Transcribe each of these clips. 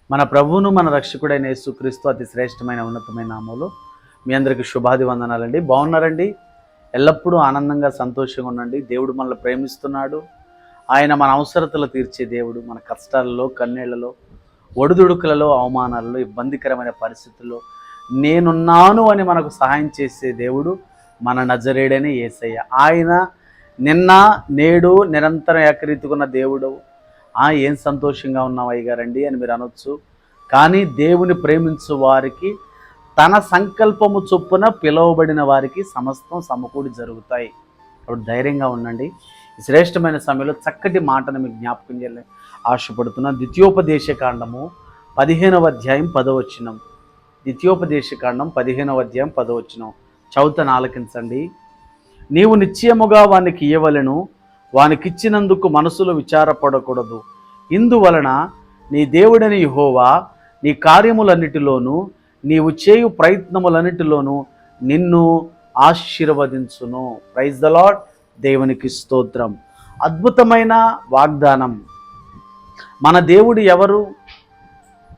మన ప్రభువును మన రక్షకుడైన యేసుక్రీస్తు అతి శ్రేష్టమైన ఉన్నతమైన నామములో మీ అందరికీ శుభాది వందనాలండి. బాగున్నారండి? ఎల్లప్పుడూ ఆనందంగా సంతోషంగా ఉండండి. దేవుడు మనల్ని ప్రేమిస్తున్నాడు. ఆయన మన అవసరతలు తీర్చే దేవుడు. మన కష్టాలలో, కన్నీళ్లలో, ఒడిదుడుకులలో, అవమానాలలో, ఇబ్బందికరమైన పరిస్థితుల్లో నేనున్నాను అని మనకు సహాయం చేసే దేవుడు మన నజరేయుడైన యేసయ్య. ఆయన నిన్న నేడు నిరంతరం ఏకరీతికున్న దేవుడు. ఏం సంతోషంగా ఉన్నాం అయ్యగారండి అని మీరు అనొచ్చు. కానీ దేవుని ప్రేమించు వారికి తన సంకల్పము చొప్పున పిలువబడిన వారికి సమస్తం సమకూడి జరుగుతాయి. అప్పుడు ధైర్యంగా ఉండండి. శ్రేష్టమైన సమయంలో చక్కటి మాటను మీకు జ్ఞాపకం చేయాలని ఆశపడుతున్నా. ద్వితీయోపదేశకాండము 15వ అధ్యాయం 10వ వచనం. ద్వితీయోపదేశకాండం 15వ అధ్యాయం 10వ వచనం చదువుతాను, ఆలకించండి. నీవు నిశ్చయముగా వానికి ఇయ్యవలెను, వానికిచ్చినందుకు మనసులో విచారపడకూడదు. ఇందువలన నీ దేవుడని యెహోవా నీ కార్యములన్నిటిలోనూ నీవు చేయు ప్రయత్నములన్నిటిలోనూ నిన్ను ఆశీర్వదించును. Praise the Lord. దేవునికి స్తోత్రం. అద్భుతమైన వాగ్దానం. మన దేవుడు ఎవరు?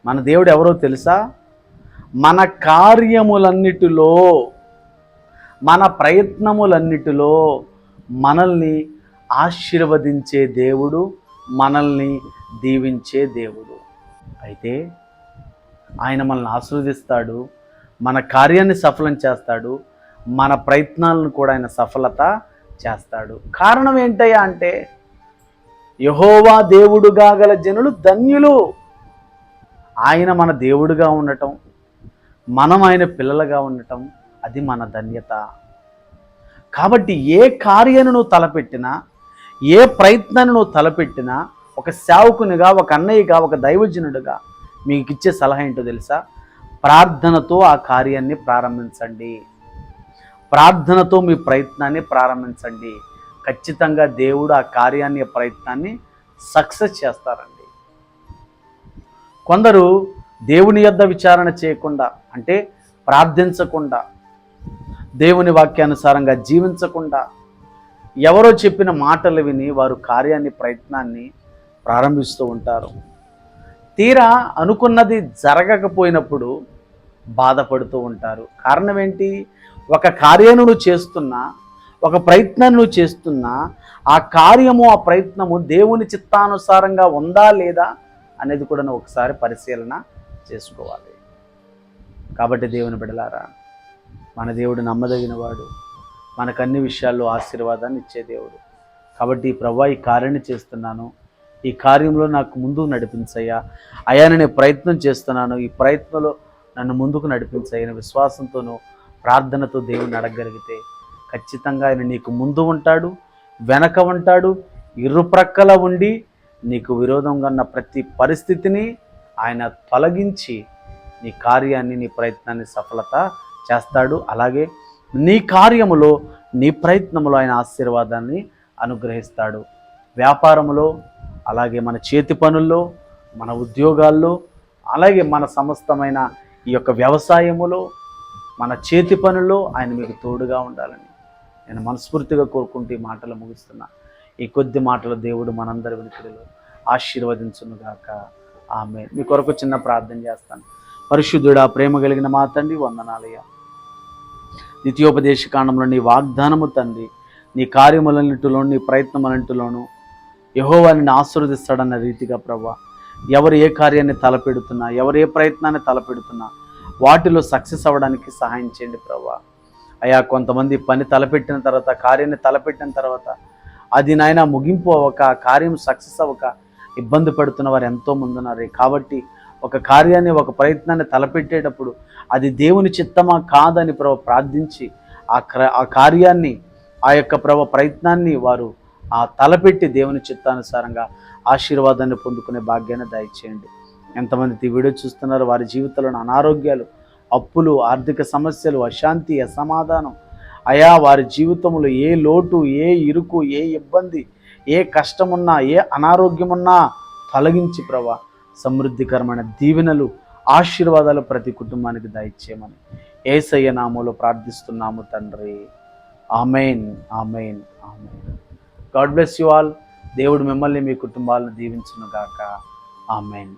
మన దేవుడు ఎవరో తెలుసా? మన కార్యములన్నిటిలో, మన ప్రయత్నములన్నిటిలో మనల్ని ఆశీర్వదించే దేవుడు, మనల్ని దీవించే దేవుడు. అయితే ఆయన మనల్ని ఆశీర్వదిస్తాడు, మన కార్యాన్ని సఫలం చేస్తాడు, మన ప్రయత్నాలను కూడా ఆయన సఫలత చేస్తాడు. కారణం ఏంటయ్యా అంటే, యెహోవా దేవుడుగా గల జనులు ధన్యులు. ఆయన మన దేవుడుగా ఉండటం, మనం ఆయన పిల్లలుగా ఉండటం, అది మన ధన్యత. కాబట్టి ఏ కార్యాన్ని నువ్వు తలపెట్టినా, ఏ ప్రయత్నాన్ని నువ్వు తలపెట్టినా, ఒక సేవకునిగా, ఒక అన్నయ్యగా, ఒక దైవజనుడిగా మీకు ఇచ్చే సలహా ఏంటో తెలుసా? ప్రార్థనతో ఆ కార్యాన్ని ప్రారంభించండి. ప్రార్థనతో మీ ప్రయత్నాన్ని ప్రారంభించండి. ఖచ్చితంగా దేవుడు ఆ కార్యాన్ని, ప్రయత్నాన్ని సక్సెస్ చేస్తారండి. కొందరు దేవుని యొద్ద విచారణ చేయకుండా, అంటే ప్రార్థించకుండా, దేవుని వాక్యానుసారంగా జీవించకుండా, ఎవరో చెప్పిన మాటలు విని వారు కార్యాన్ని, ప్రయత్నాన్ని ప్రారంభిస్తూ ఉంటారు. తీరా అనుకున్నది జరగకపోయినప్పుడు బాధపడుతూ ఉంటారు. కారణం ఏంటి? ఒక కార్యాన్ని నువ్వు చేస్తున్నా, ఒక ప్రయత్నాన్ని నువ్వు చేస్తున్నా, ఆ కార్యము, ఆ ప్రయత్నము దేవుని చిత్తానుసారంగా ఉందా లేదా అనేది కూడా నువ్వు ఒకసారి పరిశీలన చేసుకోవాలి. కాబట్టి దేవుని బిడ్డలారా, మన దేవుడు నమ్మదగిన వాడు, మనకు అన్ని విషయాల్లో ఆశీర్వాదాన్ని ఇచ్చే దేవుడు. కాబట్టి ప్రభువా, ఈ కార్యాన్ని చేస్తున్నాను, ఈ కార్యంలో నాకు ముందుకు నడిపించయ్యా, అయ్యా నేను ప్రయత్నం చేస్తున్నాను, ఈ ప్రయత్నంలో నన్ను ముందుకు నడిపించయ్యా విశ్వాసంతోనూ ప్రార్థనతో దేవుని అడగగలిగితే ఖచ్చితంగా ఆయన నీకు ముందు ఉంటాడు, వెనక ఉంటాడు, ఇరుప్రక్కల ఉండి నీకు విరోధంగా ఉన్న ప్రతి పరిస్థితిని ఆయన తొలగించి నీ కార్యాన్ని, నీ ప్రయత్నాన్ని సఫలత చేస్తాడు. అలాగే నీ కార్యములో, నీ ప్రయత్నములో ఆయన ఆశీర్వాదాన్ని అనుగ్రహిస్తాడు. వ్యాపారములో, అలాగే మన చేతి పనుల్లో, మన ఉద్యోగాల్లో, అలాగే మన సమస్తమైన ఈ యొక్క వ్యవసాయములో, మన చేతి పనుల్లో ఆయన మీకు తోడుగా ఉండాలని నేను మనస్ఫూర్తిగా కోరుకుంటూ ఈ మాటలు ముగిస్తున్నా. ఈ కొద్ది మాటలు దేవుడు మనందరి వినికిడిలో ఆశీర్వదించునుగాక. ఆమేన్. మీ కొరకు చిన్న ప్రార్థన చేస్తాను. పరిశుద్ధుడా, ప్రేమ కలిగిన మా తండ్రి, వందనాలయ్యా. ద్వితీయోపదేశకాండంలో నీ వాగ్దానము తండ్రి, నీ కార్యములన్నిటిలో, నీ ప్రయత్నములన్నిటిలోనూ యెహోవా నిన్ను ఆశీర్వదిస్తాడన్న రీతిగా ప్రభువా, ఎవరు ఏ కార్యాన్ని తలపెడుతున్నా, ఎవరు ఏ ప్రయత్నాన్ని తలపెడుతున్నా వాటిలో సక్సెస్ అవ్వడానికి సహాయం చేయండి ప్రభువా. అయ్యా, కొంతమంది పని తలపెట్టిన తర్వాత, కార్యాన్ని తలపెట్టిన తర్వాత అది నాయన ముగింపు అవ్వక, కార్యం సక్సెస్ అవ్వక ఇబ్బంది పడుతున్న వారు ఎంతోమంది ఉన్నారు. కాబట్టి ఒక కార్యాన్ని, ఒక ప్రయత్నాన్ని తలపెట్టేటప్పుడు అది దేవుని చిత్తమా కాదని ప్రభు ప్రార్థించి ఆ కార్యాన్ని, ఆ యొక్క ప్రయత్నాన్ని వారు తలపెట్టి దేవుని చిత్తానుసారంగా ఆశీర్వాదాన్ని పొందుకునే భాగ్యాన్ని దయచేయండి. ఎంతమంది ఈ వీడియో చూస్తున్నారు, వారి జీవితంలోని అనారోగ్యాలు, అప్పులు, ఆర్థిక సమస్యలు, అశాంతి, అసమాధానం, అయా వారి జీవితంలో ఏ లోటు, ఏ ఇరుకు, ఏ ఇబ్బంది, ఏ కష్టమున్నా, ఏ అనారోగ్యమున్నా తొలగించి ప్రభా సమృద్ధికరమైన దీవెనలు, ఆశీర్వాదాలు ప్రతి కుటుంబానికి దయచేయమని యేసయ్య నామములో ప్రార్థిస్తున్నాము తండ్రి. Amen, amen, amen. God bless you all. దేవుడు మిమ్మల్ని, మీ కుటుంబాలను దీవించును గాక. ఆమెన్.